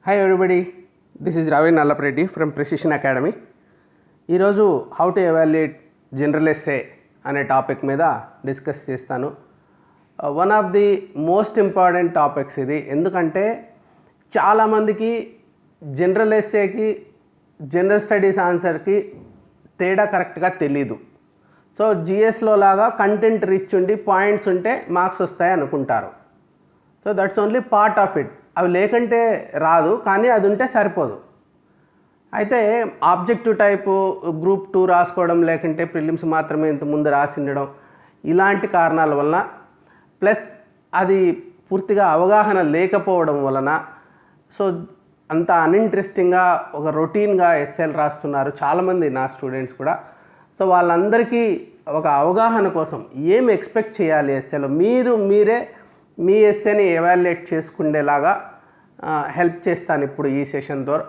Hi everybody, this is Ravi Nallapareddy from precision academy. ఈరోజు how to evaluate general essay అనే topic మీద discuss చేస్తాను. One of the most important topics ఇది. ఎందుకంటే చాలామందికి జనరల్ ఎస్సేకి జనరల్ స్టడీస్ ఆన్సర్కి తేడా కరెక్ట్గా తెలీదు. సో జిఎస్లో లాగా కంటెంట్ రిచ్ ఉండి పాయింట్స్ ఉంటే మార్క్స్ వస్తాయి అనుకుంటారు. So that's only part of it. అవి లేకంటే రాదు, కానీ అది ఉంటే సరిపోదు. అయితే ఆబ్జెక్టివ్ టైపు గ్రూప్ 2 రాసుకోవడం, లేకుంటే ప్రిలిమ్స్ మాత్రమే ఇంత ముందు రాసి ఉండడం, ఇలాంటి కారణాల వలన, ప్లస్ అది పూర్తిగా అవగాహన లేకపోవడం వలన, సో అంత అన్ఇంట్రెస్టింగ్గా ఒక రొటీన్గా ఎస్ఏలు రాస్తున్నారు చాలామంది నా స్టూడెంట్స్ కూడా. సో వాళ్ళందరికీ ఒక అవగాహన కోసం ఏం ఎక్స్పెక్ట్ చేయాలి ఎస్ఏలో, మీరే మీ ఎస్సేని ఎవాల్యుయేట్ చేసుకునేలాగా హెల్ప్ చేస్తాను ఇప్పుడు ఈ సెషన్ ద్వారా.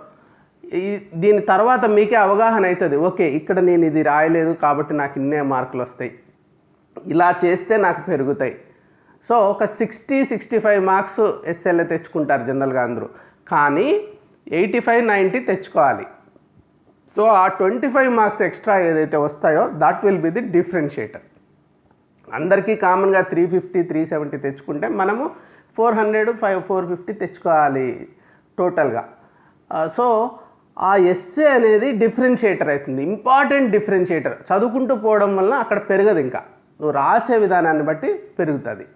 దీని తర్వాత మీకే అవగాహన అవుతుంది, ఓకే ఇక్కడ నేను ఇది రాయలేదు కాబట్టి నాకు ఇన్నే మార్కులు వస్తాయి, ఇలా చేస్తే నాకు పెరుగుతాయి. సో ఒక 60-65 మార్క్స్ ఎస్ఏలో తెచ్చుకుంటారు జనరల్గా అందరూ, కానీ 85-90 తెచ్చుకోవాలి. సో ఆ 25 మార్క్స్ ఎక్స్ట్రా ఏదైతే వస్తాయో that will be the differentiator. అందరికీ కామన్గా 350-370 తెచ్చుకుంటే మనము 400-450 తెచ్చుకోవాలి టోటల్గా. సో ఆ ఎస్సే అనేది డిఫరెన్షియేటర్ అవుతుంది, ఇంపార్టెంట్ డిఫరెన్షియేటర్. చదువుకుంటూ పోవడం వల్ల అక్కడ పెరగదు, ఇంకా నువ్వు రాసే విధానాన్ని బట్టి పెరుగుతుంది.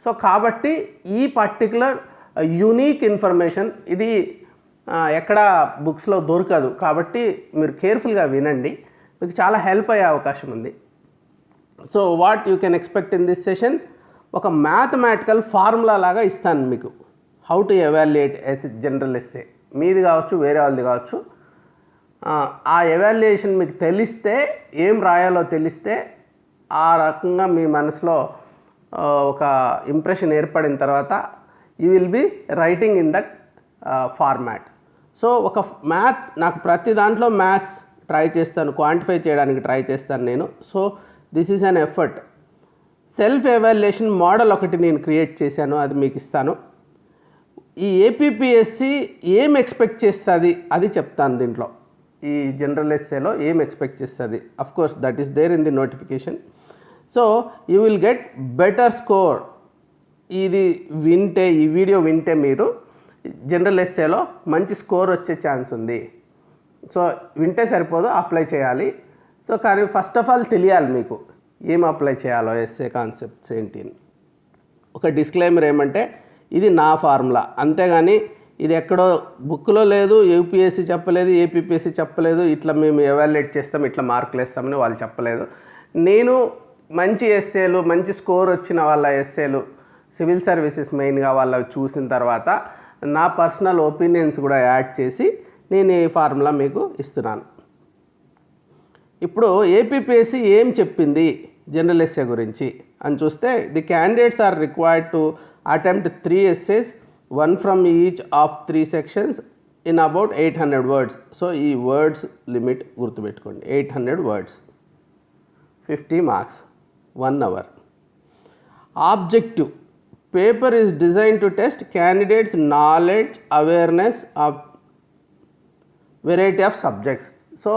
సో కాబట్టి ఈ పర్టికులర్ యూనిక్ ఇన్ఫర్మేషన్ ఇది ఎక్కడ బుక్స్లో దొరకదు, కాబట్టి మీరు కేర్ఫుల్గా వినండి, మీకు చాలా హెల్ప్ అయ్యే అవకాశం ఉంది. So what you can expect in this session, ఒక మ్యాథమెటికల్ ఫార్ములా లాగా ఇస్తాను మీకు, how to evaluate general essay. మీది కావచ్చు, వేరే వాళ్ళది కావచ్చు. ఆ ఎవాల్యుయేషన్ మీకు తెలిస్తే, ఏం రాయాలో తెలిస్తే, ఆ రకంగా మీ మనసులో ఒక ఇంప్రెషన్ ఏర్పడిన తర్వాత you will be writing in that format. So ఒక మ్యాథ్, నాకు ప్రతి దాంట్లో మ్యాథ్స్ ట్రై చేస్తాను, క్వాంటిఫై చేయడానికి ట్రై చేస్తాను నేను. So this is an effort. Self evaluation model ఒకటి నేను క్రియేట్ చేశాను, అది మీకు ఇస్తాను. ఈ ఏపీపీఎస్సి ఏం ఎక్స్పెక్ట్ చేస్తుంది అది చెప్తాను దీంట్లో. ఈ జనరల్ ఎస్సేలో ఏం ఎక్స్పెక్ట్ చేస్తుంది, of course that is there in the notification. So you will get better score. ఇది వింటే, ఈ వీడియో వింటే మీరు జనరల్ ఎస్సేలో మంచి స్కోర్ వచ్చే ఛాన్స్ ఉంది. సో వింటే సరిపోదు, అప్లై చేయాలి. సో కానీ ఫస్ట్ ఆఫ్ ఆల్ తెలియాలి మీకు ఏం అప్లై చేయాలో, ఎస్ఏ కాన్సెప్ట్స్ ఏంటి. ఒక డిస్క్లైమర్ ఏమంటే, ఇది నా ఫార్ములా, అంతేగాని ఇది ఎక్కడో బుక్లో లేదు, యూపీఎస్సీ చెప్పలేదు, ఏపీపీఎస్సీ చెప్పలేదు, ఇట్లా మేము ఎవాల్యుయేట్ చేస్తాం, ఇట్లా మార్కులు వేస్తామని వాళ్ళు చెప్పలేదు. నేను మంచి ఎస్ఏలు, మంచి స్కోర్ వచ్చిన వాళ్ళ ఎస్ఏలు, సివిల్ సర్వీసెస్ మెయిన్గా వాళ్ళవి చూసిన తర్వాత నా పర్సనల్ ఒపీనియన్స్ కూడా యాడ్ చేసి నేను ఈ ఫార్ములా మీకు ఇస్తున్నాను. ఇప్పుడు ఏపీపీఎస్సీ ఏం చెప్పింది జనరల్ ఎస్సే గురించి అని చూస్తే, the candidates are required to attempt 3 essays, 1 from each of 3 sections in about 800 words. So ఈ వర్డ్స్ లిమిట్ గుర్తుపెట్టుకోండి, 800 words, 50 marks, 1 hour. Objective paper is design to test candidates knowledge, awareness of variety of subjects. So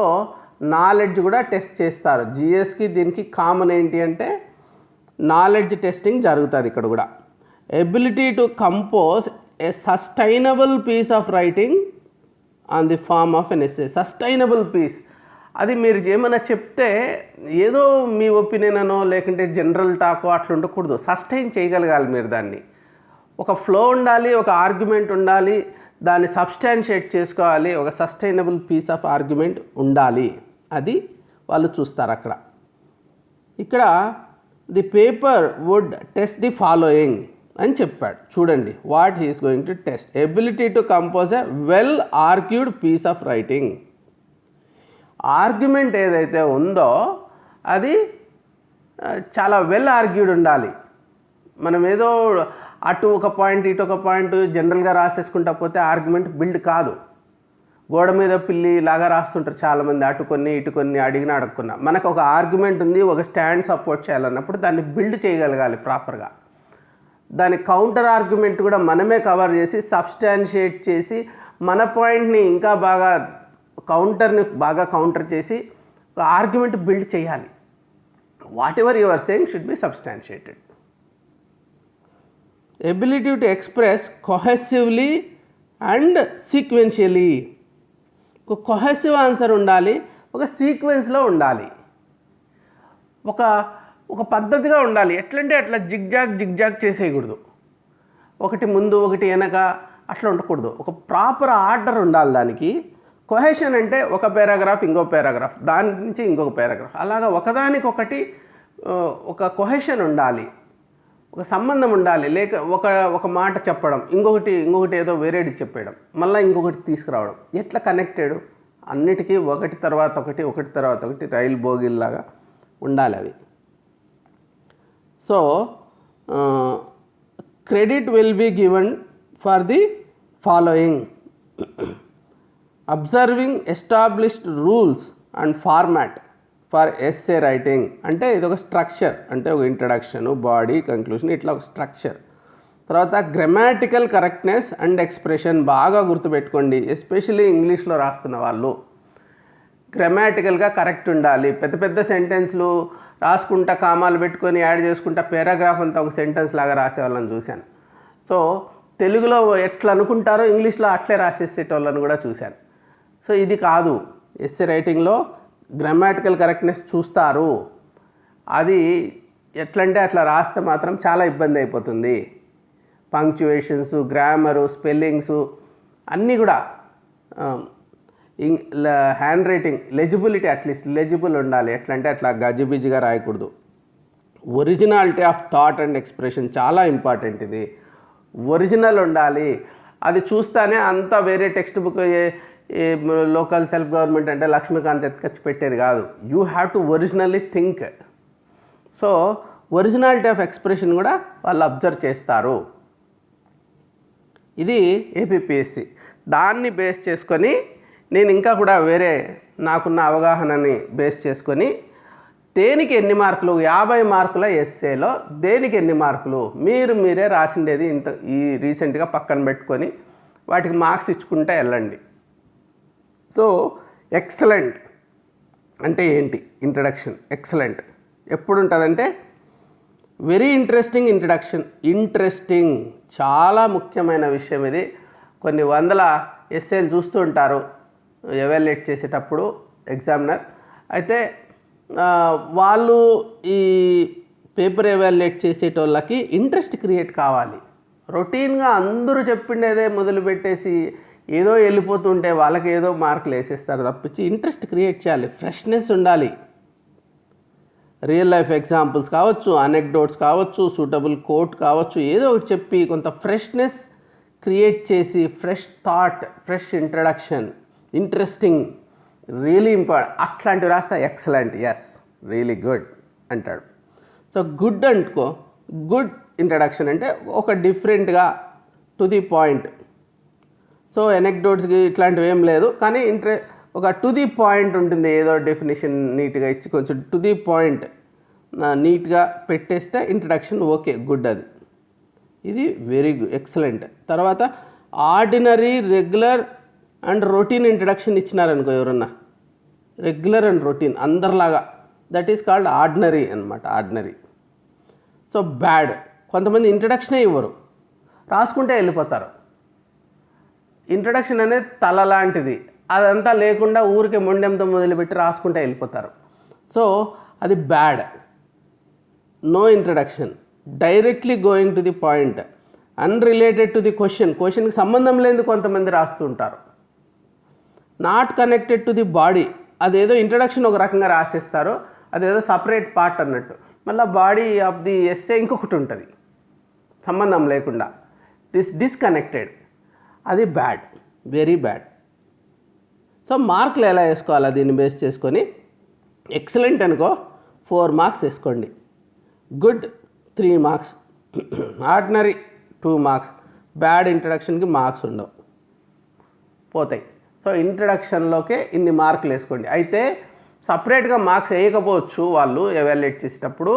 knowledge కూడా test చేస్తారు. జిఎస్కి దీనికి common ఏంటి అంటే knowledge testing జరుగుతుంది ఇక్కడ కూడా. Ability to compose a sustainable piece of writing on the form of an essay. Sustainable piece, అది మీరు ఏమైనా చెప్తే ఏదో మీ ఒపీనియన్ అనో లేకుంటే జనరల్ టాకో అట్లా ఉండకూడదు, సస్టైన్ చేయగలగాలి మీరు దాన్ని. ఒక ఫ్లో ఉండాలి, ఒక ఆర్గ్యుమెంట్ ఉండాలి, దాన్ని సబ్స్టాన్షియేట్ చేసుకోవాలి, ఒక సస్టైనబుల్ పీస్ ఆఫ్ ఆర్గ్యుమెంట్ ఉండాలి, అది వాళ్ళు చూస్తారు అక్కడ. ఇక్కడ the paper would test the following అని చెప్పాడు. చూడండి what he's going to test. Ability to compose a well argued piece of writing. Argument ఏదైతే ఉందో అది చాలా వెల్ ఆర్గ్యూడ్ ఉండాలి. మనం ఏదో అటు ఒక పాయింట్ ఇటు ఒక పాయింట్ జనరల్గా రాసేసుకుంటా పోతే ఆర్గ్యుమెంట్ బిల్డ్ కాదు. గోడ మీద పిల్లి లాగా రాస్తుంటారు చాలామంది, అటు కొన్ని ఇటు కొన్ని అడిగినా అడగకున్నా. మనకు ఒక ఆర్గ్యుమెంట్ ఉంది, ఒక స్టాండ్ సపోర్ట్ చేయాలన్నప్పుడు దాన్ని బిల్డ్ చేయగలగాలి ప్రాపర్గా. దాని కౌంటర్ ఆర్గ్యుమెంట్ కూడా మనమే కవర్ చేసి సబ్స్టాన్షియేట్ చేసి మన పాయింట్ని ఇంకా బాగా కౌంటర్ చేసి ఒక ఆర్గ్యుమెంట్ బిల్డ్ చేయాలి. Whatever you are saying should be substantiated. Ability to express cohesively and sequentially. ఒక కొహెసివ్ ఆన్సర్ ఉండాలి, ఒక సీక్వెన్స్లో ఉండాలి, ఒక పద్ధతిగా ఉండాలి. ఎట్లంటే అట్లా జిగ్జాగ్ చేసేయకూడదు, ఒకటి ముందు ఒకటి వెనక అట్లా ఉండకూడదు. ఒక ప్రాపర్ ఆర్డర్ ఉండాలి దానికి. కొహెషన్ అంటే ఒక పారాగ్రాఫ్ ఇంకో పారాగ్రాఫ్, దాని నుంచి ఇంకొక పారాగ్రాఫ్, అలాగా ఒకదానికొకటి ఒక కొహెషన్ ఉండాలి, ఒక సంబంధం ఉండాలి. లేక ఒక మాట చెప్పడం, ఇంకొకటి ఏదో వేరేది చెప్పేయడం, మళ్ళీ ఇంకొకటి తీసుకురావడం, ఎట్లా కనెక్టెడ్ అన్నిటికీ ఒకటి తర్వాత ఒకటి రైలు బోగిల్లాగా ఉండాలి అవి. So credit will be given for the following: observing established rules and format for essay writing. అంటే ఇది ఒక స్ట్రక్చర్, అంటే ఒక ఇంట్రడక్షన్, బాడీ, కంక్లూషన్, ఇట్లా ఒక స్ట్రక్చర్. తర్వాత గ్రామాటికల్ కరెక్ట్నెస్ అండ్ ఎక్స్ప్రెషన్ బాగా గుర్తుపెట్టుకోండి. ఎస్పెషల్లీ ఇంగ్లీష్లో రాస్తున్న వాళ్ళు గ్రామాటికల్గా కరెక్ట్ ఉండాలి. పెద్ద సెంటెన్స్లు రాసుకుంటా కామాలు పెట్టుకొని యాడ్ చేసుకుంటా పారాగ్రాఫ్ అంతా ఒక సెంటెన్స్ లాగా రాసే వాళ్ళని చూశాను. సో తెలుగులో ఎట్లా అనుకుంటారో ఇంగ్లీష్లో అట్లే రాసేసేటోళ్ళని కూడా చూశాను. సో ఇది కాదు. ఎస్సే రైటింగ్లో గ్రామాటికల్ కరెక్ట్నెస్ చూస్తారు. అది ఎట్లంటే అట్లా రాస్తే మాత్రం చాలా ఇబ్బంది అయిపోతుంది. పంక్చువేషన్స్, గ్రామరు, స్పెల్లింగ్స్ అన్నీ కూడా, హ్యాండ్ రైటింగ్ లెజిబిలిటీ, అట్లీస్ట్ లెజిబుల్ ఉండాలి. ఎట్లంటే అట్లా గజిబిజిగా రాయకూడదు. Originality of thought and expression చాలా ఇంపార్టెంట్. ఇది ఒరిజినల్ ఉండాలి. అది చూస్తానే అంతా వేరే text book local self government అంటే లక్ష్మీకాంత్ ఎత్తుకొచ్చి పెట్టేది కాదు. You have to originally think. So originality of expression కూడా వాళ్ళు అబ్జర్వ్ చేస్తారు. ఇది ఏపీపీఎస్సి. దాన్ని బేస్ చేసుకొని నేను ఇంకా కూడా వేరే నాకున్న అవగాహనని బేస్ చేసుకొని దేనికి ఎన్ని మార్కులు, 50 మార్కుల ఎస్సేలో దేనికి ఎన్ని మార్కులు మీరే రాసిండేది ఇంత ఈ రీసెంట్గా పక్కన పెట్టుకొని వాటికి మార్క్స్ ఇచ్చుకుంటే వెళ్ళండి. సో ఎక్సలెంట్ అంటే ఏంటి? ఇంట్రడక్షన్ ఎక్సలెంట్ ఎప్పుడు ఉంటుందంటే వెరీ ఇంట్రెస్టింగ్ ఇంట్రడక్షన్. ఇంట్రెస్టింగ్ చాలా ముఖ్యమైన విషయం ఇది. కొన్ని వందల ఎస్సేలు చూస్తూ ఉంటారు ఎవాల్యుయేట్ చేసేటప్పుడు ఎగ్జామినర్. అయితే వాళ్ళు ఈ పేపర్ ఎవాల్యుయేట్ చేసేటోళ్ళకి ఇంట్రెస్ట్ క్రియేట్ కావాలి. రొటీన్గా అందరూ చెప్పిండేదే మొదలుపెట్టేసి ఏదో వెళ్ళిపోతుంటే వాళ్ళకి ఏదో మార్కులు వేసేస్తారు తప్పించి ఇంట్రెస్ట్ క్రియేట్ చేయాలి. ఫ్రెష్నెస్ ఉండాలి. రియల్ లైఫ్ ఎగ్జాంపుల్స్ కావచ్చు, అనెక్డోట్స్ కావచ్చు, సూటబుల్ కోట్ కావచ్చు, ఏదో ఒకటి చెప్పి కొంత ఫ్రెష్నెస్ క్రియేట్ చేసి fresh thought, fresh introduction, interesting, really important అట్లాంటివి రాస్తా ఎక్సలెంట్, ఎస్ రియలీ గుడ్ అంటాడు. సో గుడ్ అనుకో, గుడ్ ఇంట్రడక్షన్ అంటే ఒక డిఫరెంట్గా టు ది పాయింట్. సో ఎనెక్డోట్స్కి ఇట్లాంటివి ఏం లేదు, కానీ ఒక టు ది పాయింట్ ఉంటుంది. ఏదో డెఫినేషన్ నీట్గా ఇచ్చి కొంచెం టు ది పాయింట్ నీట్గా పెట్టేస్తే ఇంట్రడక్షన్ ఓకే, గుడ్. అది ఇది వెరీ గుడ్, ఎక్సలెంట్. తర్వాత ordinary, regular and routine introduction ఇచ్చినారనుకో ఎవరన్నా, రెగ్యులర్ అండ్ రొటీన్ అందరిలాగా, దట్ ఈస్ కాల్డ్ ఆర్డినరీ అనమాట, ఆర్డినరీ. సో బ్యాడ్, కొంతమంది ఇంట్రడక్షనే ఇవ్వరు, రాసుకుంటే వెళ్ళిపోతారు. ఇంట్రడక్షన్ అనేది తల లాంటిది, అదంతా లేకుండా ఊరికే మొండెంతో మొదలుపెట్టి రాసుకుంటే వెళ్ళిపోతారు. సో అది bad. No introduction, directly going to the point, unrelated to the క్వశ్చన్కి సంబంధం లేని కొంతమంది రాస్తూ ఉంటారు. Not connected to the body, అదేదో ఇంట్రడక్షన్ ఒక రకంగా రాసేస్తారు, అదేదో సపరేట్ పార్ట్ అన్నట్టు. మళ్ళీ బాడీ ఆఫ్ ది ఎస్సే ఇంకొకటి ఉంటుంది సంబంధం లేకుండా, డిస్కనెక్టెడ్. అది బ్యాడ్, వెరీ బ్యాడ్. సో మార్కులు ఎలా వేసుకోవాలా దీన్ని బేస్ చేసుకొని? ఎక్సలెంట్ అనుకో 4 మార్క్స్ వేసుకోండి, good 3 marks, ordinary 2 marks, bad ఇంట్రడక్షన్కి మార్క్స్ ఉండవు, పోతాయి. సో ఇంట్రడక్షన్లోకే ఇన్ని మార్కులు వేసుకోండి. అయితే సపరేట్గా మార్క్స్ వేయకపోవచ్చు వాళ్ళు ఎవాల్యుయేట్ చేసేటప్పుడు,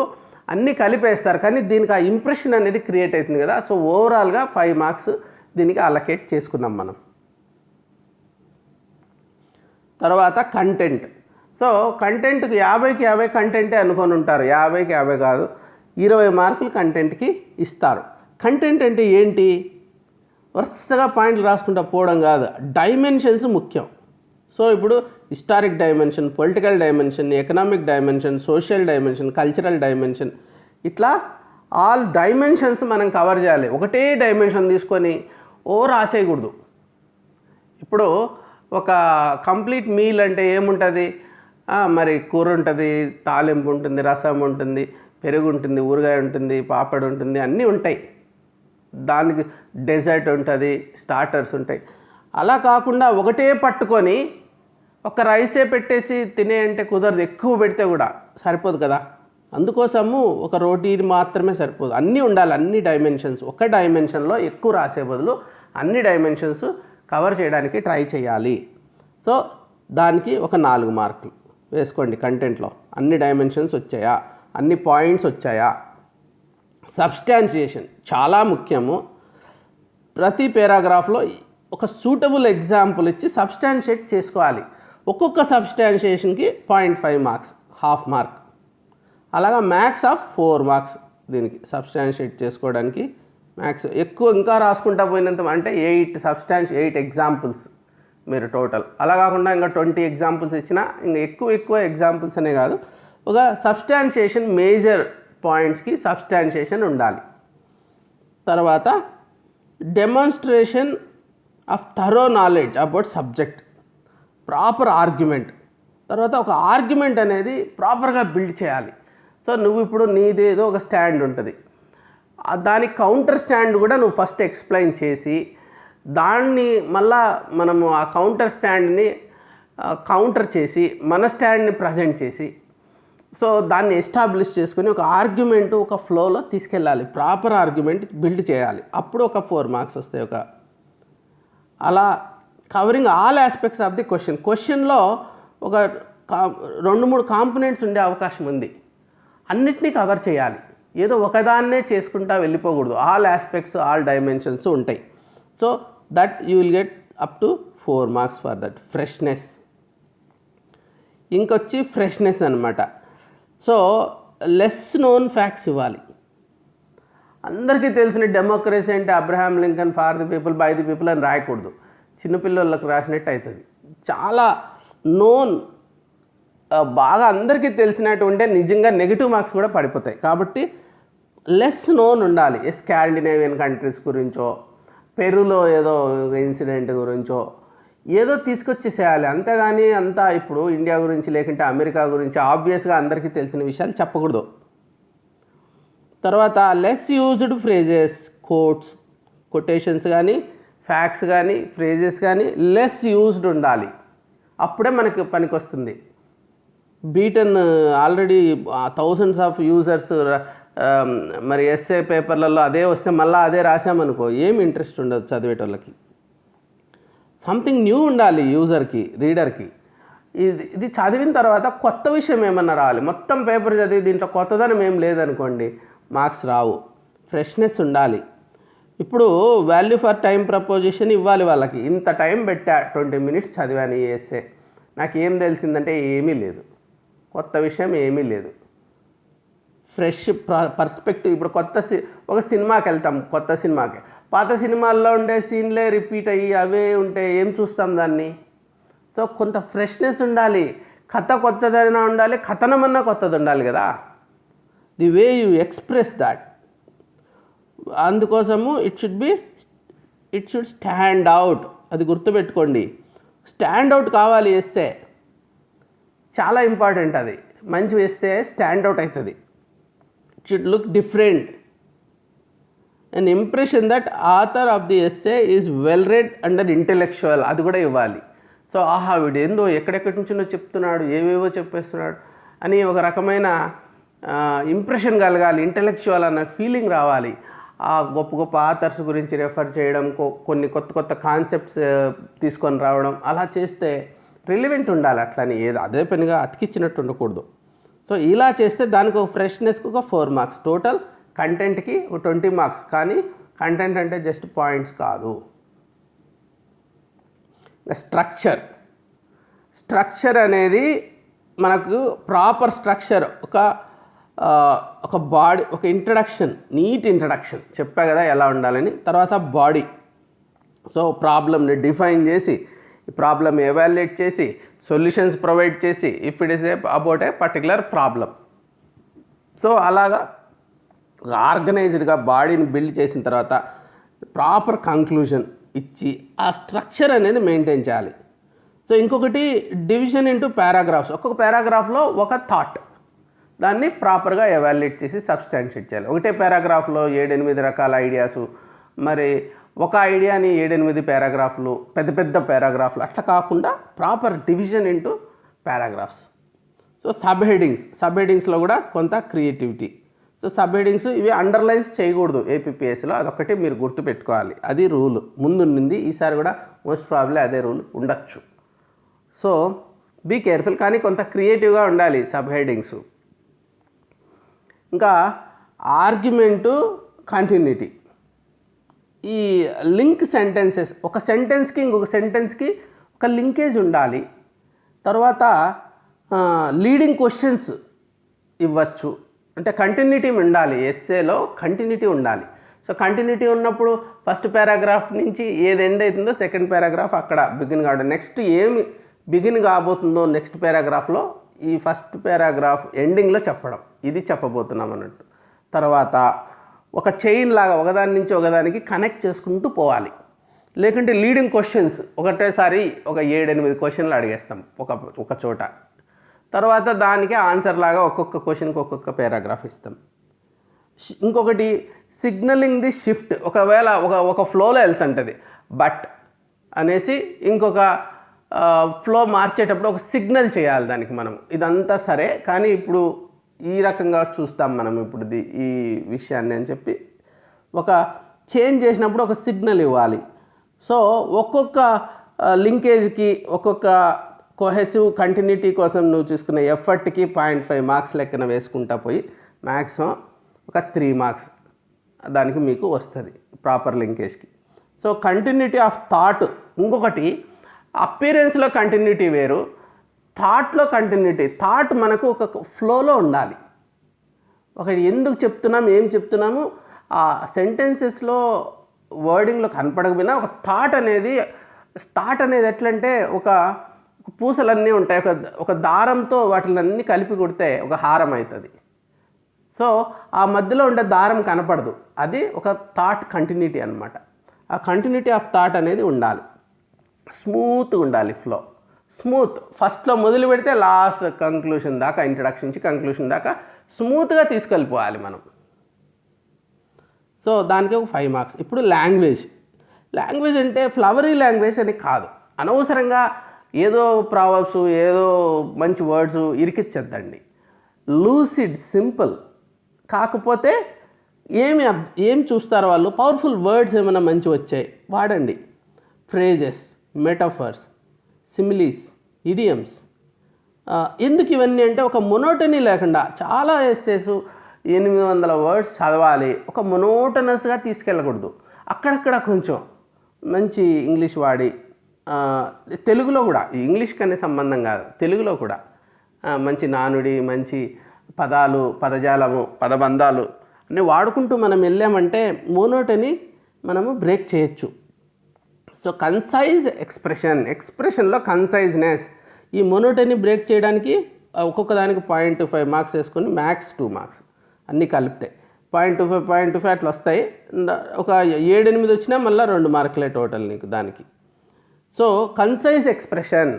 అన్నీ కలిపేస్తారు, కానీ దీనికి ఆ ఇంప్రెషన్ అనేది క్రియేట్ అవుతుంది కదా. సో ఓవరాల్గా 5 మార్క్స్ దీనికి అలకేట్ చేసుకున్నాం మనం. తర్వాత కంటెంట్. సో కంటెంట్కి 50కి 50 కంటెంటే అనుకొని ఉంటారు. 50కి 50 కాదు, 20 మార్కులు కంటెంట్కి ఇస్తారు. కంటెంట్ అంటే ఏంటి? వరుసగా పాయింట్లు రాసుకుంటా పోవడం కాదు, డైమెన్షన్స్ ముఖ్యం. సో ఇప్పుడు historic dimension, political dimension, economic dimension, social dimension, cultural dimension, ఇట్లా ఆల్ డైమెన్షన్స్ మనం కవర్ చేయాలి. ఒకటే డైమెన్షన్ తీసుకొని రాసేయకూడదు. ఇప్పుడు ఒక కంప్లీట్ మీల్ అంటే ఏముంటుంది? మరి కూర ఉంటుంది, తాలింపు ఉంటుంది, రసం ఉంటుంది, పెరుగు ఉంటుంది, ఊరగాయ ఉంటుంది, పాపడ్ ఉంటుంది, అన్నీ ఉంటాయి. దానికి డెజర్ట్ ఉంటుంది, స్టార్టర్స్ ఉంటాయి. అలా కాకుండా ఒకటే పట్టుకొని ఒక రైసే పెట్టేసి తినే అంటే కుదరదు. ఎక్కువ పెడితే కూడా సరిపోదు కదా. అందుకోసము ఒక రోటీని మాత్రమే సరిపోదు, అన్నీ ఉండాలి, అన్ని డైమెన్షన్స్. ఒక డైమెన్షన్లో ఎక్కువ రాసే బదులు అన్ని డైమెన్షన్స్ కవర్ చేయడానికి ట్రై చేయాలి. సో దానికి ఒక 4 మార్కులు వేసుకోండి. కంటెంట్లో అన్ని డైమెన్షన్స్ వచ్చాయా, అన్ని పాయింట్స్ వచ్చాయా. సబ్స్టాన్షియేషన్ చాలా ముఖ్యము. ప్రతి పారాగ్రాఫ్లో ఒక సూటబుల్ ఎగ్జాంపుల్ ఇచ్చి సబ్స్టాన్షియేట్ చేసుకోవాలి. ఒక్కొక్క సబ్స్టాన్షియేషన్కి 0.5 మార్క్స్, హాఫ్ మార్క్. అలాగా మ్యాక్స్ ఆఫ్ 4 మార్క్స్ దీనికి సబ్స్టాన్షియేట్ చేసుకోవడానికి. మ్యాక్స్ ఎక్కువ ఇంకా రాసుకుంటా పోయినంత అంటే 8 ఎగ్జాంపుల్స్ మీరు టోటల్. అలా కాకుండా ఇంకా 20 ఎగ్జాంపుల్స్ ఇచ్చినా ఇంకా ఎక్కువ ఎగ్జాంపుల్స్ అనే కాదు, ఒక సబ్స్టాన్షియేషన్ మేజర్ పాయింట్స్కి సబ్స్టాన్షియేషన్ ఉండాలి. తర్వాత demonstration of thorough knowledge about subject, proper argument. తర్వాత ఒక ఆర్గ్యుమెంట్ అనేది ప్రాపర్గా బిల్డ్ చేయాలి. సో నువ్వు ఇప్పుడు నీదేదో ఒక స్టాండ్ ఉంటుంది, దానికి కౌంటర్ స్టాండ్ కూడా నువ్వు ఫస్ట్ ఎక్స్ప్లెయిన్ చేసి దాన్ని మళ్ళా మనము ఆ కౌంటర్ స్టాండ్ని కౌంటర్ చేసి మన స్టాండ్ని ప్రజెంట్ చేసి సో దాన్ని ఎస్టాబ్లిష్ చేసుకుని ఒక ఆర్గ్యుమెంట్ ఒక ఫ్లోలో తీసుకెళ్ళాలి. ప్రాపర్ ఆర్గ్యుమెంట్ బిల్డ్ చేయాలి. అప్పుడు ఒక 4 మార్క్స్ వస్తాయి. అలా covering all aspects of the క్వశ్చన్లో ఒక 2-3 కాంపోనెంట్స్ ఉండే అవకాశం ఉంది. అన్నిటినీ కవర్ చేయాలి. ఏదో ఒకదాన్నే చేసుకుంటా వెళ్ళిపోకూడదు. ఆల్ ఆస్పెక్ట్స్, ఆల్ డైమెన్షన్స్ ఉంటాయి. So that you will get up to 4 marks for that. Freshness, ఇంకొచ్చి ఫ్రెష్నెస్ అనమాట. సో లెస్ నోన్ ఫ్యాక్ట్స్ ఇవ్వాలి. అందరికీ తెలిసిన డెమోక్రసీ అంటే Abraham Lincoln, for the people, by the people అని రాయకూడదు. చిన్నపిల్లలకు రాసినట్టు అవుతుంది. చాలా నోన్, బాగా అందరికీ తెలిసినట్టు నిజంగా నెగిటివ్ మార్క్స్ కూడా పడిపోతాయి. కాబట్టి లెస్ నోన్ ఉండాలి. స్కాండినేవియన్ కంట్రీస్ గురించో, పెరులో ఏదో ఇన్సిడెంట్ గురించో ఏదో తీసుకొచ్చేసేయాలి. అంతేగాని అంతా ఇప్పుడు ఇండియా గురించి లేకుంటే అమెరికా గురించి ఆబ్వియస్గా అందరికీ తెలిసిన విషయాలు చెప్పకూడదు. తర్వాత less used phrases, quotes, quotations కానీ, ఫ్యాక్ట్స్ కానీ, ఫ్రేజెస్ కానీ లెస్ యూజ్డ్ ఉండాలి. అప్పుడే మనకి పనికి వస్తుంది. Beaten already thousands of users మరి ఎస్ఏ పేపర్లలో అదే వస్తే మళ్ళీ అదే రాసామనుకో ఏమి ఇంట్రెస్ట్ ఉండదు చదివేటోళ్ళకి. సంథింగ్ న్యూ ఉండాలి యూజర్కి, రీడర్కి. ఇది చదివిన తర్వాత కొత్త విషయం ఏమన్నా రావాలి. మొత్తం పేపర్ చదివి దీంట్లో కొత్తదనం ఏం లేదనుకోండి మార్క్స్ రావు. ఫ్రెష్నెస్ ఉండాలి. ఇప్పుడు వాల్యూ ఫర్ టైం ప్రపోజిషన్ ఇవ్వాలి వాళ్ళకి. ఇంత టైం పెట్టా, 20 మినిట్స్ చదివాను ఈ ఎస్ఏ, నాకు ఏం తెలిసిందంటే ఏమీ లేదు, కొత్త విషయం ఏమీ లేదు. Fresh perspective. ఇప్పుడు ఒక సినిమాకి వెళ్తాం, కొత్త సినిమాకి, పాత సినిమాల్లో ఉండే సీన్లే రిపీట్ అయ్యి అవే ఉంటే ఏం చూస్తాం దాన్ని. సో కొంత ఫ్రెష్నెస్ ఉండాలి. కథ కొత్తదైనా ఉండాలి, కథనమన్నా కొత్తది ఉండాలి కదా. The way you express that. అందుకోసము ఇట్ షుడ్ స్టాండ్ అవుట్. అది గుర్తుపెట్టుకోండి. స్టాండ్ అవుట్ కావాలి. ఎస్సే చాలా ఇంపార్టెంట్. అది మంచి వేస్తే స్టాండ్ అవుట్ అవుతుంది. It should look different. an impression that author of the essay is well read and an intellectual, అది కూడా ఇవ్వాలి. సో ఆహా వీడు ఏందో ఎక్కడెక్కడి నుంచో చెప్తున్నాడు, ఏవేవో చెప్పేస్తున్నాడు అని ఒక రకమైన ఇంప్రెషన్ కలగాలి, ఇంటెలెక్చువల్ అన్న ఫీలింగ్ రావాలి. ఆ గొప్ప గొప్ప ఆథర్స్ గురించి రెఫర్ చేయడం, కొన్ని కొత్త కాన్సెప్ట్స్ తీసుకొని రావడం, అలా చేస్తే రిలివెంట్ ఉండాలి. అట్లని ఏదో అదే పనిగా అతికిచ్చినట్టు ఉండకూడదు. సో ఇలా చేస్తే దానికి ఒక ఫ్రెష్నెస్కి ఒక 4 మార్క్స్ టోటల్. కంటెంట్కి 20 మార్క్స్. కానీ కంటెంట్ అంటే జస్ట్ పాయింట్స్ కాదు. స్ట్రక్చర్ అనేది మనకు ప్రాపర్ స్ట్రక్చర్ ఒక బాడీ, ఒక ఇంట్రడక్షన్, నీట్ ఇంట్రడక్షన్ చెప్పా కదా ఎలా ఉండాలని. తర్వాత బాడీ, సో ప్రాబ్లమ్ని డిఫైన్ చేసి, ప్రాబ్లమ్ ఎవాల్యుయేట్ చేసి, సొల్యూషన్స్ ప్రొవైడ్ చేసి, if it is about a particular problem. So అలాగా ఆర్గనైజ్డ్గా బాడీని బిల్డ్ చేసిన తర్వాత ప్రాపర్ కంక్లూజన్ ఇచ్చి ఆ స్ట్రక్చర్ అనేది మెయింటైన్ చేయాలి. సో ఇంకొకటి డివిజన్ ఇంటూ పారాగ్రాఫ్స్. ఒక్కొక్క పారాగ్రాఫ్లో ఒక థాట్, దాన్ని ప్రాపర్గా ఎవాల్యుయేట్ చేసి సబ్స్టాన్షియేట్ చేయాలి. ఒకటే పారాగ్రాఫ్లో 7-8 రకాల ఐడియాసు, మరి ఒక ఐడియాని 7-8 పారాగ్రాఫ్లు, పెద్ద పెద్ద పారాగ్రాఫ్లు అట్లా కాకుండా proper division into paragraphs. So sub హెడింగ్స్లో కూడా కొంత క్రియేటివిటీ. సో సబ్ హెడింగ్స్ ఇవి అండర్లైన్స్ చేయకూడదు ఏపీపీఎస్సీలో, అదొకటి మీరు గుర్తుపెట్టుకోవాలి. అది రూల్ ముందుండింది, ఈసారి కూడా మోస్ట్ ప్రాబ్లీ అదే రూల్ ఉండొచ్చు. సో బీ కేర్ఫుల్, కానీ కొంత క్రియేటివ్గా ఉండాలి సబ్ హెడింగ్స్. ఇంకా ఆర్గ్యుమెంటు, కంటిన్యూటీ, ఈ లింక్ సెంటెన్సెస్, ఒక సెంటెన్స్కి ఇంకొక సెంటెన్స్కి ఒక లింకేజ్ ఉండాలి. తర్వాత లీడింగ్ క్వశ్చన్స్ ఇవ్వచ్చు, అంటే కంటిన్యూటీ ఉండాలి. ఎస్సేలో కంటిన్యూటీ ఉండాలి. సో కంటిన్యూటీ ఉన్నప్పుడు ఫస్ట్ పారాగ్రాఫ్ నుంచి ఏది ఎండ్ అవుతుందో సెకండ్ పారాగ్రాఫ్ అక్కడ బిగిన్ కావడం, నెక్స్ట్ ఏమి బిగిన్ కాబోతుందో నెక్స్ట్ పారాగ్రాఫ్లో ఈ ఫస్ట్ పారాగ్రాఫ్ ఎండింగ్లో చెప్పడం, ఇది చెప్పబోతున్నాం అన్నట్టు. తర్వాత ఒక చైన్ లాగా ఒకదాని నుంచి ఒకదానికి కనెక్ట్ చేసుకుంటూ పోవాలి. లేకుంటే లీడింగ్ క్వశ్చన్స్ ఒకటేసారి ఒక 7-8 క్వశ్చన్లు అడిగేస్తాం ఒక చోట. తర్వాత దానికి ఆన్సర్ లాగా ఒక్కొక్క క్వశ్చన్కి ఒక్కొక్క పారాగ్రాఫ్ ఇస్తాం. ఇంకొకటి సిగ్నలింగ్ ది షిఫ్ట్, ఒకవేళ ఒక ఫ్లోలో వెళ్తుంటుంది బట్ అనేసి ఇంకొక ఫ్లో మార్చేటప్పుడు ఒక సిగ్నల్ చేయాలి దానికి మనం. ఇదంతా సరే, కానీ ఇప్పుడు ఈ రకంగా చూస్తాం మనం ఇప్పుడు ఈ విషయాన్ని అని చెప్పి ఒక చేంజ్ చేసినప్పుడు ఒక సిగ్నల్ ఇవ్వాలి. సో ఒక్కొక్క లింకేజ్కి ఒక్కొక్క కోహెసివ్ కంటిన్యూటీ కోసం నువ్వు చూసుకునే ఎఫర్ట్కి 0.5 మార్క్స్ లెక్కన వేసుకుంటా పోయి మ్యాక్సిమం ఒక 3 మార్క్స్ దానికి మీకు వస్తుంది ప్రాపర్ లింకేజ్కి. So continuity of thought. ఇంకొకటి అపీరెన్స్లో కంటిన్యూటీ వేరు, థాట్లో కంటిన్యూటీ. థాట్ మనకు ఒక ఫ్లోలో ఉండాలి. ఒకటి ఎందుకు చెప్తున్నాము, ఏం చెప్తున్నాము ఆ సెంటెన్సెస్లో వర్డింగ్లో కనపడకపోయినా ఒక థాట్ అనేది ఎట్లంటే ఒక పూసలన్నీ ఉంటాయి, ఒక దారంతో వాటిలన్నీ కలిపి కొడితే ఒక హారం అవుతుంది. సో ఆ మధ్యలో ఉండే దారం కనపడదు, అది ఒక థాట్ కంటిన్యూటీ అనమాట. ఆ కంటిన్యూటీ ఆఫ్ థాట్ అనేది ఉండాలి. స్మూత్గా ఉండాలి ఫ్లో. స్మూత్ ఫస్ట్లో మొదలు పెడితే లాస్ట్ కంక్లూషన్ దాకా, ఇంట్రడక్షన్ నుంచి కంక్లూషన్ దాకా స్మూత్గా తీసుకెళ్ళిపోవాలి మనం. సో దానికి ఒక 5 మార్క్స్. ఇప్పుడు లాంగ్వేజ్ అంటే ఫ్లవరీ లాంగ్వేజ్ అని కాదు, అనవసరంగా ఏదో ప్రావర్బ్స్ ఏదో మంచి వర్డ్స్ ఇరికిచ్చద్దండి. Lucid, simple. కాకపోతే ఏం చూస్తారో వాళ్ళు, పవర్ఫుల్ వర్డ్స్ ఏమైనా మంచి వచ్చాయి వాడండి. Phrases, metaphors, similes, idioms. ఎందుకు ఇవన్నీ అంటే ఒక మొనోటనీ లేకుండా, చాలా ఎస్సేస్ 800 వర్డ్స్ చదవాలి, ఒక మొనోటనస్గా తీసుకెళ్ళకూడదు. అక్కడక్కడ కొంచెం మంచి ఇంగ్లీష్ వాడి, తెలుగులో కూడా, ఇంగ్లీష్కి అనే సంబంధం కాదు, తెలుగులో కూడా మంచి నానుడి, మంచి పదాలు, పదజాలము, పదబంధాలు అన్నీ వాడుకుంటూ మనం వెళ్ళామంటే మోనోటనీ మనము బ్రేక్ చేయొచ్చు. సో కన్సైజ్ ఎక్స్ప్రెషన్లో కన్సైజ్నెస్, ఈ మోనోటనీ బ్రేక్ చేయడానికి ఒక్కొక్క దానికి 0.5 మార్క్స్ వేసుకొని మ్యాక్స్ 2 మార్క్స్ అన్నీ కలిపితే 0.25 అట్లా వస్తాయి. ఒక 7-8 వచ్చినా మళ్ళీ 2 మార్కులే టోటల్ నీకు దానికి. సో కన్సైజ్ ఎక్స్ప్రెషన్,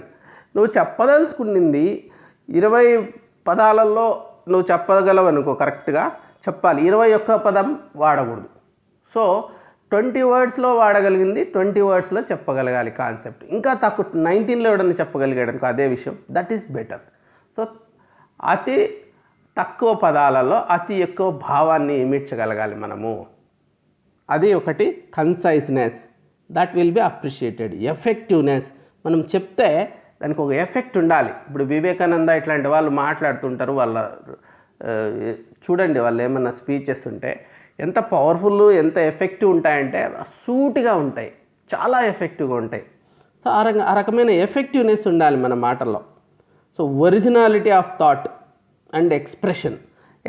నువ్వు చెప్పదలుచుకునింది 20 పదాలలో నువ్వు చెప్పగలవు అనుకో, కరెక్ట్గా చెప్పాలి, 21 పదం వాడకూడదు. సో 20 వర్డ్స్లో వాడగలిగింది 20 వర్డ్స్లో చెప్పగలగాలి కాన్సెప్ట్. ఇంకా తక్కువ 19లో ఎవడన్నా చెప్పగలిగాడు అనుకో అదే విషయం, దట్ ఈస్ బెటర్. సో అతి తక్కువ పదాలలో అతి ఎక్కువ భావాన్ని ఇమిడ్చగలగాలి మనము, అది ఒకటి. Conciseness, that will be appreciated. Effectiveness, మనం చెప్తే దానికి ఒక ఎఫెక్ట్ ఉండాలి. ఇప్పుడు వివేకానంద ఇట్లాంటి వాళ్ళు మాట్లాడుతుంటారు, చూడండి వాళ్ళు ఏమన్నా స్పీచెస్ ఉంటే ఎంత పవర్ఫుల్, ఎంత ఎఫెక్టివ్ ఉంటాయంటే సూటిగా ఉంటాయి, చాలా ఎఫెక్టివ్గా ఉంటాయి. సో ఆ రకమైన ఎఫెక్టివ్నెస్ ఉండాలి మన మాటల్లో. So originality of thought and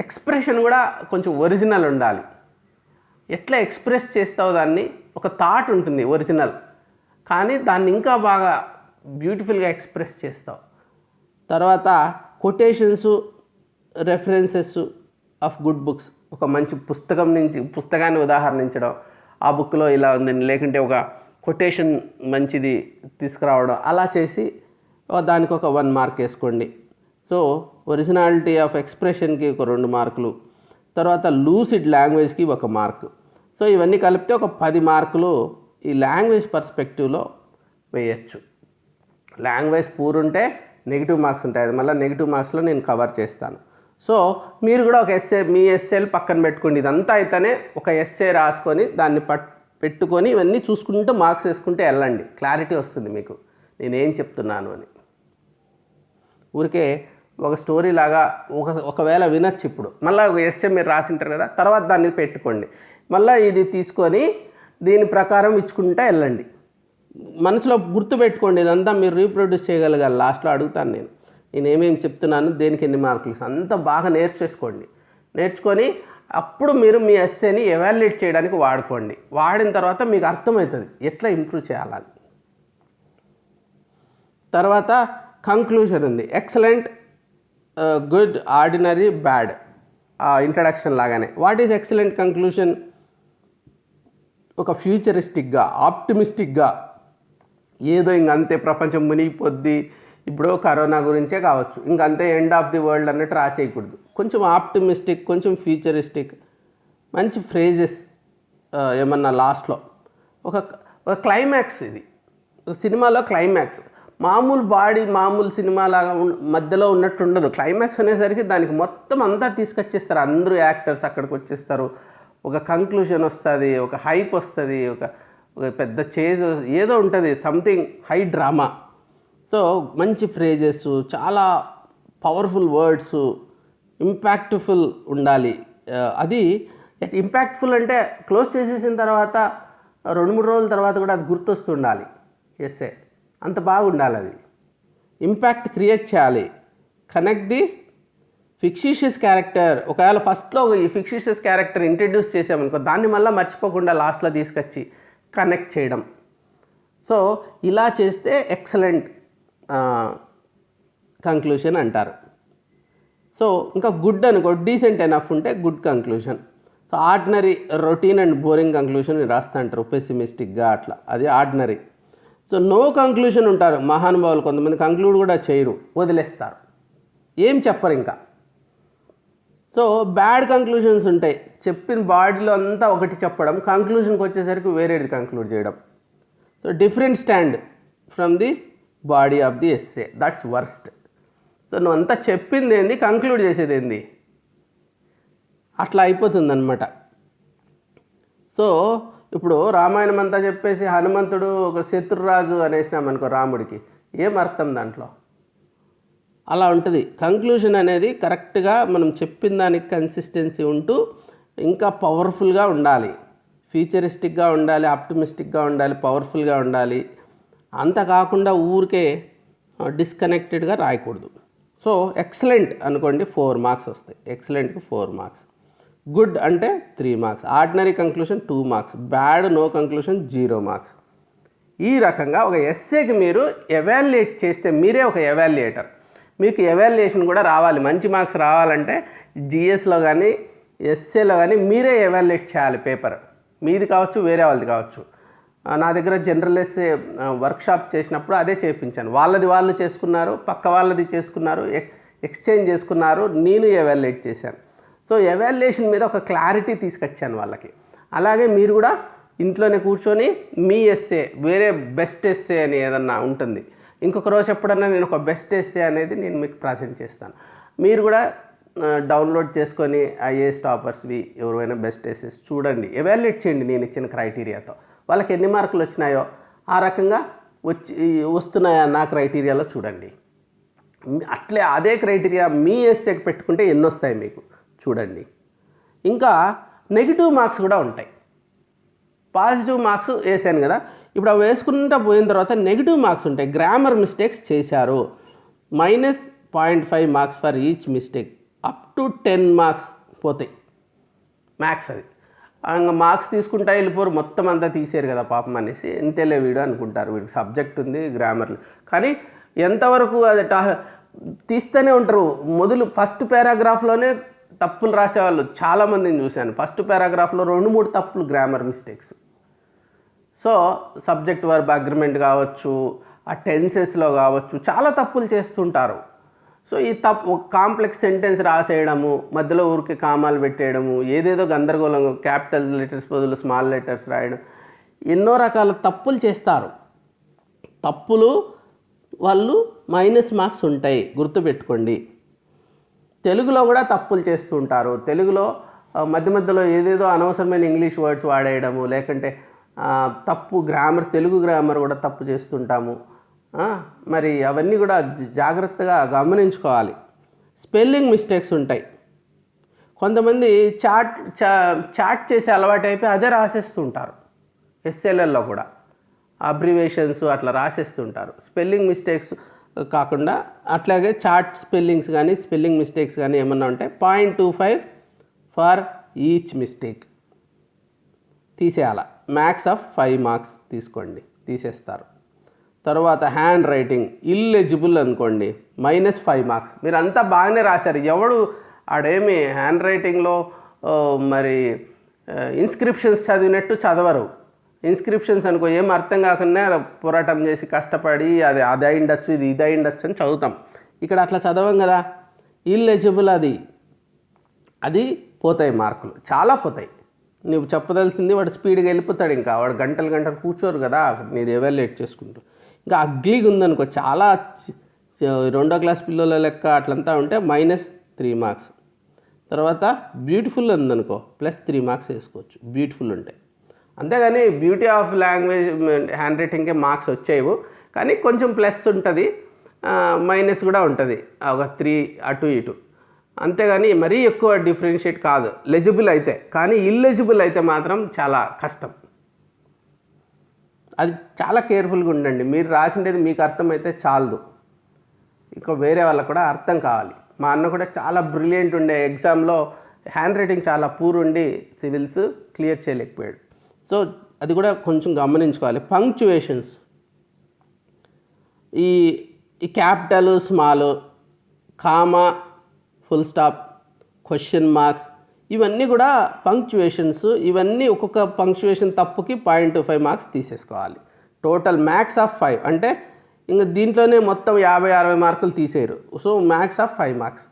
expression కూడా కొంచెం ఒరిజినల్ ఉండాలి. ఎట్లా ఎక్స్ప్రెస్ చేస్తావు దాన్ని, ఒక థాట్ ఉంటుంది ఒరిజినల్, కానీ దాన్ని ఇంకా బాగా బ్యూటిఫుల్గా ఎక్స్ప్రెస్ చేస్తావు. తర్వాత quotations, references of good books, ఒక మంచి పుస్తకాన్ని ఉదాహరణించడం, ఆ బుక్లో ఇలా ఉంది, లేకుంటే ఒక కొటేషన్ మంచిది తీసుకురావడం, అలా చేసి దానికి ఒక 1 మార్క్ వేసుకోండి. సో ఒరిజినాలిటీ ఆఫ్ ఎక్స్ప్రెషన్కి ఒక 2 మార్కులు, తర్వాత లూసిడ్ లాంగ్వేజ్కి 1 మార్క్. సో ఇవన్నీ కలిపితే ఒక 10 మార్కులు ఈ లాంగ్వేజ్ పర్స్పెక్టివ్లో వేయచ్చు. లాంగ్వేజ్ పూర్ ఉంటే నెగిటివ్ మార్క్స్ ఉంటాయి, అది మళ్ళీ నెగిటివ్ మార్క్స్లో నేను కవర్ చేస్తాను. సో మీరు కూడా ఒక మీ ఎస్సేలు పక్కన పెట్టుకోండి. ఇదంతా అయితేనే ఒక ఎస్సే రాసుకొని దాన్ని పెట్టుకొని ఇవన్నీ చూసుకుంటూ మార్క్స్ వేసుకుంటే వెళ్ళండి, క్లారిటీ వస్తుంది మీకు నేనేం చెప్తున్నాను అని. ఊరికే ఒక స్టోరీ లాగా ఒకవేళ వినొచ్చు, ఇప్పుడు మళ్ళీ ఒక ఎస్సే మీరు రాసింటారు కదా, తర్వాత దాన్ని పెట్టుకోండి, మళ్ళీ ఇది తీసుకొని దీని ప్రకారం ఇచ్చుకుంటూ వెళ్ళండి. మనసులో గుర్తుపెట్టుకోండి, ఇదంతా మీరు రీప్రొడ్యూస్ చేయగలగాలి. లాస్ట్లో అడుగుతాను నేను ఏమేమి చెప్తున్నాను, దేనికి ఎన్ని మార్కులు, అంతా బాగా నేర్చుకొని అప్పుడు మీరు మీ ఎస్సేని ఎవాల్యుయేట్ చేయడానికి వాడుకోండి. వాడిన తర్వాత మీకు అర్థమవుతుంది ఎట్లా ఇంప్రూవ్ చేయాలని. తర్వాత కంక్లూషన్ ఉంది, excellent, good, ordinary, bad, introduction లాగానే. What is excellent conclusion? ఒక ఫ్యూచరిస్టిక్గా, ఆప్టిమిస్టిక్గా, ఏదో ఇంకంతే ప్రపంచం మునిగిపోద్ది, ఇప్పుడు కరోనా గురించే కావచ్చు, ఇంకంతే ఎండ్ ఆఫ్ ది వరల్డ్ అన్నట్టు రాసేయకూడదు. కొంచెం ఆప్టిమిస్టిక్, కొంచెం ఫ్యూచరిస్టిక్, మంచి ఫ్రేజెస్ ఏమన్నా లాస్ట్లో ఒక క్లైమాక్స్. ఇది సినిమాలో క్లైమాక్స్ మామూలు సినిమాలాగా మధ్యలో ఉన్నట్టు ఉండదు. క్లైమాక్స్ అనేసరికి దానికి మొత్తం అంతా తీసుకొచ్చేస్తారు, అందరూ యాక్టర్స్ అక్కడికి వచ్చేస్తారు, ఒక కంక్లూషన్ వస్తుంది, ఒక హైప్ వస్తుంది, ఒక పెద్ద చేజ్ ఏదో ఉంటుంది, సంథింగ్ హై డ్రామా. సో మంచి ఫ్రేజెస్, చాలా పవర్ఫుల్ వర్డ్స్, ఇంపాక్ట్ఫుల్ ఉండాలి. అది ఇంపాక్ట్ఫుల్ అంటే క్లోజ్ చేసేసిన తర్వాత 2-3 రోజుల తర్వాత కూడా అది గుర్తొస్తుండాలి. ఎస్ఏ అంత బాగుండాలి, అది ఇంపాక్ట్ క్రియేట్ చేయాలి. Connect the fictitious character. ఒకవేళ ఫస్ట్లో ఈ ఫిక్షిషియస్ క్యారెక్టర్ ఇంట్రడ్యూస్ చేసామనుకో, దాన్ని మళ్ళీ మర్చిపోకుండా లాస్ట్లో తీసుకొచ్చి కనెక్ట్ చేయడం. సో ఇలా చేస్తే ఎక్సలెంట్ కంక్లూషన్ అంటారు. సో ఇంకా గుడ్ అనుకో, డీసెంట్ ఎనఫ్ ఉంటే good conclusion. So ordinary, routine and boring conclusion రాస్తా అంటారు పెసిమిస్టిక్గా, అట్లా అది ఆర్డినరీ. సో నో కంక్లూషన్ ఉంటారు మహానుభావులు, కొంతమంది కంక్లూడ్ కూడా చేయరు, వదిలేస్తారు, ఏం చెప్పరు ఇంకా. సో బ్యాడ్ కంక్లూషన్స్ ఉంటాయి, చెప్పిన బాడీలో అంతా ఒకటి చెప్పడం, కంక్లూషన్కి వచ్చేసరికి వేరేది కంక్లూడ్ చేయడం. So different stand from the body of the essay, that's worst. So నువ్వు అంతా చెప్పింది ఏంది, కంక్లూడ్ చేసేది ఏంది, అట్లా అయిపోతుందన్నమాట. సో ఇప్పుడు రామాయణం అంతా చెప్పేసి హనుమంతుడు ఒక శత్రురాజు అనేసినామనుకో రాముడికి, ఏం అర్థం దాంట్లో? అలా ఉంటుంది. కంక్లూషన్ అనేది కరెక్ట్గా మనం చెప్పిన దానికి కన్సిస్టెన్సీ ఉంటూ ఇంకా పవర్ఫుల్గా ఉండాలి, ఫ్యూచరిస్టిక్గా ఉండాలి, ఆప్టిమిస్టిక్గా ఉండాలి, పవర్ఫుల్గా ఉండాలి. అంత కాకుండా ఊరికే డిస్కనెక్టెడ్గా రాయకూడదు. సో ఎక్సలెంట్ అనుకోండి 4 మార్క్స్ వస్తాయి, ఎక్సలెంట్కి 4 మార్క్స్, గుడ్ అంటే 3 marks, ordinary conclusion 2 marks, bad no conclusion 0 marks. ఈ రకంగా ఒక ఎస్సేకి మీరు ఎవాల్యుయేట్ చేస్తే మీరే ఒక ఎవాల్యుయేటర్. మీకు ఎవాల్యుయేషన్ కూడా రావాలి, మంచి మార్క్స్ రావాలంటే జిఎస్లో కానీ ఎస్ఏలో కానీ మీరే ఎవాల్యుయేట్ చేయాలి పేపర్, మీది కావచ్చు వేరే వాళ్ళది కావచ్చు. నా దగ్గర జనరల్ ఎస్ఏ వర్క్షాప్ చేసినప్పుడు అదే చేయించాను, వాళ్ళది వాళ్ళు చేసుకున్నారు, పక్క వాళ్ళది చేసుకున్నారు, ఎక్స్చేంజ్ చేసుకున్నారు, నేను ఎవాల్యుయేట్ చేశాను. సో ఎవాల్యుయేషన్ మీద ఒక క్లారిటీ తీసుకొచ్చాను వాళ్ళకి. అలాగే మీరు కూడా ఇంట్లోనే కూర్చొని మీ ఎస్ఏ, వేరే బెస్ట్ ఎస్ఏ అని ఏదన్నా ఉంటుంది, ఇంకొక రోజు ఎప్పుడన్నా నేను ఒక బెస్ట్ ఎస్ఏ అనేది నేను మీకు ప్రజెంట్ చేస్తాను. మీరు కూడా డౌన్లోడ్ చేసుకొని ఐఏఎస్ టాపర్స్వి ఎవరైనా బెస్ట్ ఎస్ఏస్ చూడండి, ఎవాల్యుయేట్ చేయండి నేను ఇచ్చిన క్రైటీరియాతో. వాళ్ళకి ఎన్ని మార్కులు వచ్చినాయో ఆ రకంగా వస్తున్నాయా నా క్రైటీరియాలో చూడండి. అట్లే అదే క్రైటీరియా మీ ఎస్ఏకి పెట్టుకుంటే ఎన్ని వస్తాయి మీకు చూడండి. ఇంకా నెగిటివ్ మార్క్స్ కూడా ఉంటాయి. పాజిటివ్ మార్క్స్ వేసాను కదా. ఇప్పుడు అవి వేసుకుంటూ పోయిన తర్వాత నెగిటివ్ మార్క్స్ ఉంటాయి. గ్రామర్ మిస్టేక్స్ చేశారు, -0.5 marks for each mistake, up to 10 marks పోతాయి మ్యాథ్స్. అది ఇంకా మార్క్స్ తీసుకుంటా వెళ్ళిపోరు, మొత్తం అంతా తీసేరు కదా పాపం అనేసి, ఇంతేలే వీడు అనుకుంటారు, వీడికి సబ్జెక్ట్ ఉంది గ్రామర్లు. కానీ ఎంతవరకు అది తీస్తూనే ఉంటారు. మొదలు ఫస్ట్ పారాగ్రాఫ్లోనే తప్పులు రాసేవాళ్ళు చాలామందిని చూశాను. ఫస్ట్ పారాగ్రాఫ్లో 2-3 తప్పులు grammar mistakes. So subject verb agreement కావచ్చు, ఆ టెన్సెస్లో కావచ్చు, చాలా తప్పులు చేస్తుంటారు. సో ఈ కాంప్లెక్స్ సెంటెన్స్ రాసేయడము, మధ్యలో ఊరికి కామాలు పెట్టేయడము, ఏదేదో గందరగోళం, క్యాపిటల్ లెటర్స్ బదులు స్మాల్ లెటర్స్ రాయడం, ఎన్నో రకాల తప్పులు చేస్తారు. తప్పులు వాళ్ళు మైనస్ మార్క్స్ ఉంటాయి, గుర్తుపెట్టుకోండి. తెలుగులో కూడా తప్పులు చేస్తుంటారు. తెలుగులో మధ్య మధ్యలో ఏదేదో అనవసరమైన ఇంగ్లీష్ వర్డ్స్ వాడేయడము, లేకంటే తప్పు గ్రామర్, తెలుగు గ్రామర్ కూడా తప్పు చేస్తుంటాము. మరి అవన్నీ కూడా జాగ్రత్తగా గమనించుకోవాలి. స్పెల్లింగ్ మిస్టేక్స్ ఉంటాయి. కొంతమంది చాట్ చేసే అలవాటు అయిపోయి అదే రాసేస్తుంటారు. ఎస్ఎల్ఎల్లో కూడా అబ్రివేషన్స్ అట్లా రాసేస్తుంటారు. స్పెల్లింగ్ మిస్టేక్స్ కాకుండా అట్లాగే చాట్ స్పెల్లింగ్స్ కానీ స్పెల్లింగ్ మిస్టేక్స్ కానీ ఏమన్నా ఉంటే 0.25 ఫర్ ఈచ్ మిస్టేక్ తీసేయాల. మ్యాక్స్ ఆఫ్ 5 మార్క్స్ తీసుకోండి, తీసేస్తారు. తర్వాత హ్యాండ్ రైటింగ్ ఇల్లెజిబుల్ అనుకోండి, -5 మార్క్స్. మీరు అంతా బాగానే రాశారు, ఎవడు ఆడేమి హ్యాండ్ రైటింగ్లో మరి ఇన్స్క్రిప్షన్స్ చదివినట్టు చదవరు. ఇన్స్క్రిప్షన్స్ అనుకో ఏం అర్థం కాకుండా పోరాటం చేసి కష్టపడి అది అయిండొచ్చు, ఇది అయిండొచ్చు అని చదువుతాం. ఇక్కడ అట్లా చదవం కదా, ఇల్లెజిబుల్ అది పోతాయి మార్కులు, చాలా పోతాయి. నువ్వు చెప్పదలసింది వాడు స్పీడ్గా వెళ్ళిపోతాడు, ఇంకా వాడు గంటలు కూర్చోరు కదా మీరు ఎవాల్యుయేట్ చేసుకుంటూ. ఇంకా అగ్లీగా ఉందనుకో, చాలా 2వ క్లాస్ పిల్లల లెక్క అట్లంతా ఉంటే -3 మార్క్స్. తర్వాత బ్యూటిఫుల్ ఉందనుకో +3 మార్క్స్ వేసుకోవచ్చు, బ్యూటిఫుల్ ఉంటే. అంతేగాని బ్యూటీ ఆఫ్ లాంగ్వేజ్ హ్యాండ్ రైటింగ్కే మార్క్స్ వచ్చేవి, కానీ కొంచెం ప్లస్ ఉంటుంది, మైనస్ కూడా ఉంటుంది, ఒక 3 అటు ఇటు. అంతేగాని మరీ ఎక్కువ డిఫరెన్షియేట్ కాదు లెజిబుల్ అయితే. కానీ ఇల్లెజిబుల్ అయితే మాత్రం చాలా కష్టం. అది చాలా కేర్ఫుల్గా ఉండండి. మీరు రాసిండేది మీకు అర్థమైతే చాలదు, ఇంకా వేరే వాళ్ళకు కూడా అర్థం కావాలి. మా అన్న కూడా చాలా బ్రిలియంట్ ఉండే, ఎగ్జామ్లో హ్యాండ్ రైటింగ్ చాలా పూర్ ఉండి సివిల్స్ క్లియర్ చేయలేకపోయాడు. సో అది కూడా కొంచెం గమనించుకోవాలి. పంక్చువేషన్స్, ఈ capital small, comma, full stop, question marks, ఇవన్నీ కూడా పంక్చువేషన్స్. ఇవన్నీ ఒక్కొక్క పంక్చువేషన్ తప్పుకి 0.25 మార్క్స్ తీసేసుకోవాలి. టోటల్ మ్యాక్స్ ఆఫ్ 5 అంటే ఇంకా దీంట్లోనే మొత్తం 50-60 మార్కులు తీసేయరు. So max of 5 marks.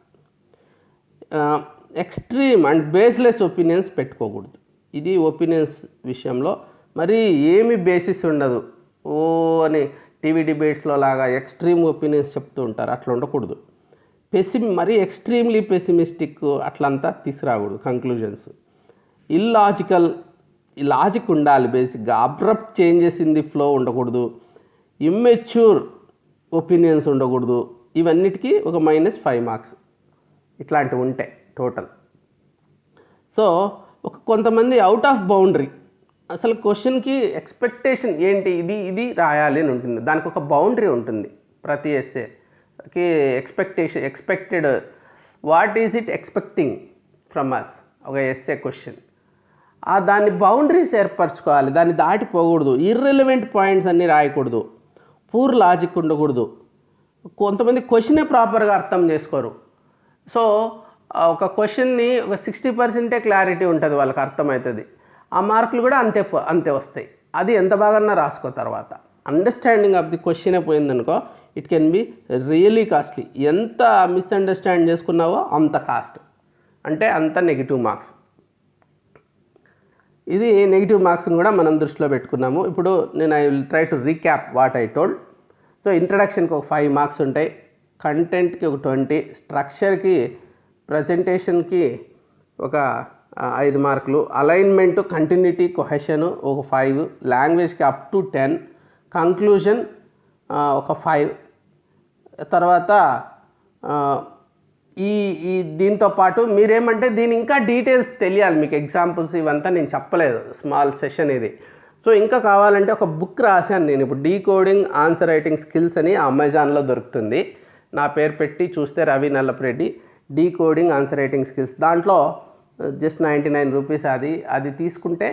Extreme and baseless opinions పెట్టుకోకూడదు. ఇది ఒపీనియన్స్ విషయంలో మరి ఏమి బేసిస్ ఉండదు, ఓ అని టీవీ డిబేట్స్లో లాగా ఎక్స్ట్రీమ్ ఒపీనియన్స్ చెప్తూ ఉంటారు, అట్లా ఉండకూడదు. మరీ ఎక్స్ట్రీమ్లీ పెసిమిస్టిక్ అట్లంతా తీసుకురాకూడదు కంక్లూజన్స్. ఇల్లాజికల్, ఈ లాజిక్ ఉండాలి బేసిక్గా. Abrupt changes in the flow ఉండకూడదు. ఇమ్మెచ్యూర్ ఒపీనియన్స్ ఉండకూడదు. ఇవన్నిటికీ ఒక -5 మార్క్స్ ఇట్లాంటివి ఉంటాయి టోటల్. సో కొంతమంది అవుట్ ఆఫ్ బౌండరీ, అసలు క్వశ్చన్కి ఎక్స్పెక్టేషన్ ఏంటి, ఇది రాయాలి అని ఉంటుంది, దానికి ఒక బౌండరీ ఉంటుంది. ప్రతి ఎస్సేకి expected what is it expecting from us, ఒక ఎస్సే క్వశ్చన్. దాన్ని బౌండరీస్ ఏర్పరచుకోవాలి, దాన్ని దాటిపోకూడదు. ఇర్రెలవెంట్ పాయింట్స్ అన్నీ రాయకూడదు, పూర్ లాజిక్ ఉండకూడదు. కొంతమంది క్వశ్చనే ప్రాపర్గా అర్థం చేసుకోరు. సో ఒక క్వశ్చన్ని ఒక 60% క్లారిటీ ఉంటుంది, వాళ్ళకి అర్థమవుతుంది. ఆ మార్కులు కూడా అంతే వస్తాయి. అది ఎంత బాగా రాసుకో. తర్వాత అండర్స్టాండింగ్ ఆఫ్ ది క్వశ్చనే పోయిందనుకో, it can be really costly. ఎంత మిస్అండర్స్టాండ్ చేసుకున్నావో అంత కాస్ట్, అంటే అంత నెగిటివ్ మార్క్స్. ఇది నెగిటివ్ మార్క్స్ని కూడా మనం దృష్టిలో పెట్టుకున్నాము. ఇప్పుడు నేను I will try to recap what I told. So ఇంట్రడక్షన్కి ఒక 5 మార్క్స్ ఉంటాయి, కంటెంట్కి ఒక 20, స్ట్రక్చర్కి ప్రజెంటేషన్కి ఒక 5 మార్కులు, అలైన్మెంట్, కంటిన్యూటీ, కొహెషను ఒక 5, లాంగ్వేజ్కి అప్ టు 10, కంక్లూజన్ ఒక 5. తర్వాత ఈ ఈ దీంతో పాటు మీరేమంటే దీని ఇంకా డీటెయిల్స్ తెలియాలి, మీకు ఎగ్జాంపుల్స్ ఇవంతా నేను చెప్పలేదు, స్మాల్ సెషన్ ఇది. సో ఇంకా కావాలంటే ఒక బుక్ రాశాను నేను ఇప్పుడు, డీకోడింగ్ ఆన్సర్ రైటింగ్ స్కిల్స్ అని అమెజాన్లో దొరుకుతుంది. నా పేరు పెట్టి చూస్తే Ravi Nallapareddy, decoding answer writing skills. దాంట్లో జస్ట్ 99 రూపీస్. అది తీసుకుంటే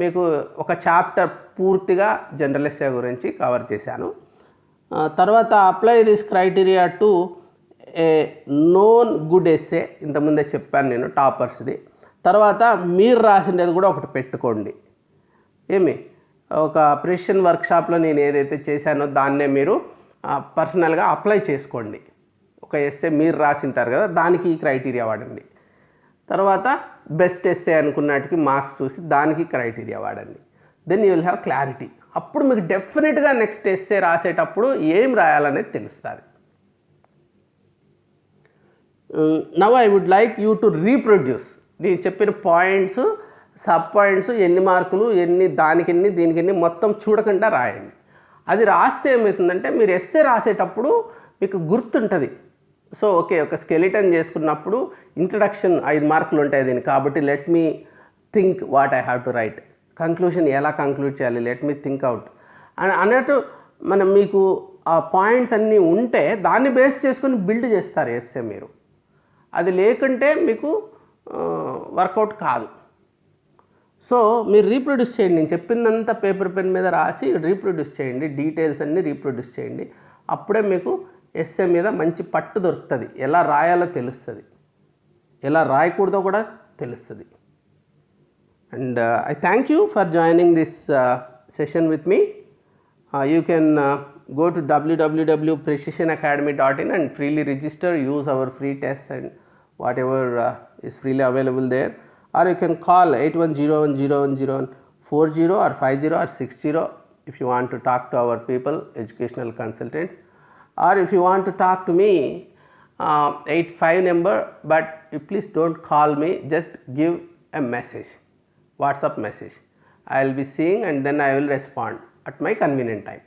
మీకు ఒక చాప్టర్ పూర్తిగా జనరల్ ఎస్సే గురించి కవర్ చేశాను. తర్వాత apply this criteria to A known good essay, ఇంతకుముందే చెప్పాను నేను టాపర్స్ది. తర్వాత మీరు రాసినది కూడా ఒకటి పెట్టుకోండి. ఒక ప్రెసిషన్ వర్క్షాప్లో నేను ఏదైతే చేశానో దాన్నే మీరు పర్సనల్గా అప్లై చేసుకోండి. ఒక ఎస్సే మీరు రాసింటారు కదా, దానికి ఈ క్రైటీరియా వాడండి. తర్వాత బెస్ట్ ఎస్సే అనుకున్నట్టుకి మార్క్స్ చూసి దానికి క్రైటీరియా వాడండి. Then you will have clarity. అప్పుడు మీకు డెఫినెట్గా నెక్స్ట్ ఎస్సే రాసేటప్పుడు ఏం రాయాలనేది తెలుస్తుంది. Now I would like you to reproduce. నేను చెప్పిన పాయింట్స్, సబ్ పాయింట్స్, ఎన్ని మార్కులు, దానికెన్ని దీనికెన్ని మొత్తం చూడకుండా రాయండి. అది రాస్తే ఏమవుతుందంటే మీరు ఎస్సే రాసేటప్పుడు మీకు గుర్తుంటుంది. సో ఓకే, ఒక స్కెలిటన్ చేసుకున్నప్పుడు ఇంట్రడక్షన్ 5 మార్కులు ఉంటాయి దీనికి, కాబట్టి let me think what I have to right. Conclusion ఎలా కంక్లూడ్ చేయాలి, లెట్ మీ థింక్ అవుట్ అన్నట్టు మీకు ఆ పాయింట్స్ అన్నీ ఉంటే దాన్ని బేస్ చేసుకొని బిల్డ్ చేస్తారు ఎస్సే మీరు. అది లేకుంటే మీకు వర్కౌట్ కాదు. సో మీరు రీప్రొడ్యూస్ చేయండి, నేను చెప్పిందంతా పేపర్ పెన్ మీద రాసి రీప్రొడ్యూస్ చేయండి, డీటెయిల్స్ అన్నీ రీప్రొడ్యూస్ చేయండి. అప్పుడే మీకు ఎస్సే మీద మంచి పట్టు దొరుకుతుంది, ఎలా రాయాలో తెలుస్తుంది, ఎలా రాయకూడదో కూడా తెలుస్తుంది. And I thank you for joining this session with me. You can go to www.precisionacademy.in and freely register, use our free tests and whatever is freely available there, or you can call 8101010140 or 50 or 60 if you want to talk to our people, educational consultants, or if you want to talk to me, 85 number, but you please don't call me, just give a message, WhatsApp message. I will be seeing and then I will respond at my convenient time.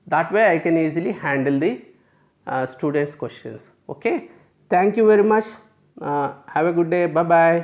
That way I can easily handle the students' questions. Okay, thank you very much. Have a good day. Bye bye.